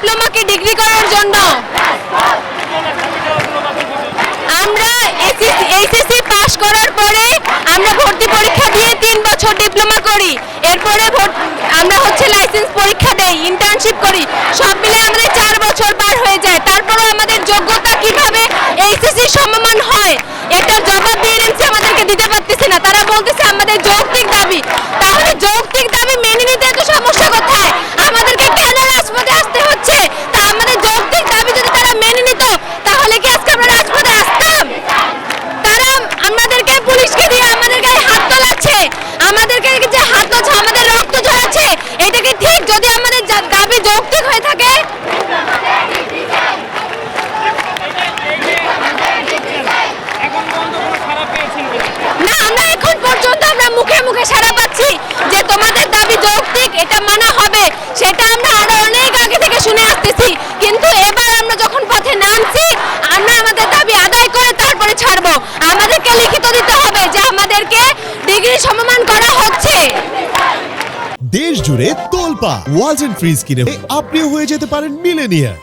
ডিপ্লোমাকে degree করার জন্য। আমরা এইচএসসি পাস করার পরে আমরা ভর্তি পরীক্ষা দিয়ে 3 বছর ডিপ্লোমা করি, এরপরে আমরা লাইসেন্স পরীক্ষা দেই, ইন্টার্নশিপ করি, সব মিলে আমাদের 4 বছর পার হয়ে যায়। তারপরেও আমাদের যোগ্যতা কিভাবে এইচএসসি সমমান হয় এটা জবাব বিএনএমসি আমাদেরকে দিতে পারতেছে না। তারা বলতেছে আমাদের যৌক্তিক দাবি। তাহলে যৌক্তিক দাবি মেনে নিতে এত সমস্যা কোথায়? আমাদেরকে কেন রাজপথে আসতে হচ্ছে? তা আমাদের যৌক্তিক দাবি যদি তারা মেনে নিত তাহলে কি আজকে আমরা রাজপথে আসতাম? তারা আমাদেরকে পুলিশকে দিয়ে আমাদের গায়ে হাত তোলাচ্ছে, আমাদেরকে যে হাত তোলাচ্ছে, আমাদের রক্ত ঝরাচ্ছে, এটা কি ঠিক? যদি আমাদের দাবি যৌক্তিক হয়ে থাকে না, আমরা এখন পর্যন্ত আমরা মুখে মুখে সাড়া পাচ্ছি যে তোমাদের দাবি যৌক্তিক, এটা মানা হবে, সেটা আমরা আরো অনেক আগে থেকে শুনে আসতেছি। কিন্তু এবার আমরা যখন পথে নামছি, আমরা আমাদের দাবি আদায় করে তারপরে ছাড়বো। আমাদেরকে লিখিত দিতে হবে যে আমাদেরকে ডিগ্রি সমমান করা হচ্ছে। দেশ জুড়ে তোলপা ওয়ালটন ফ্রিজ কিনে আপনিও হয়ে যেতে পারেন মিলেনিয়ার।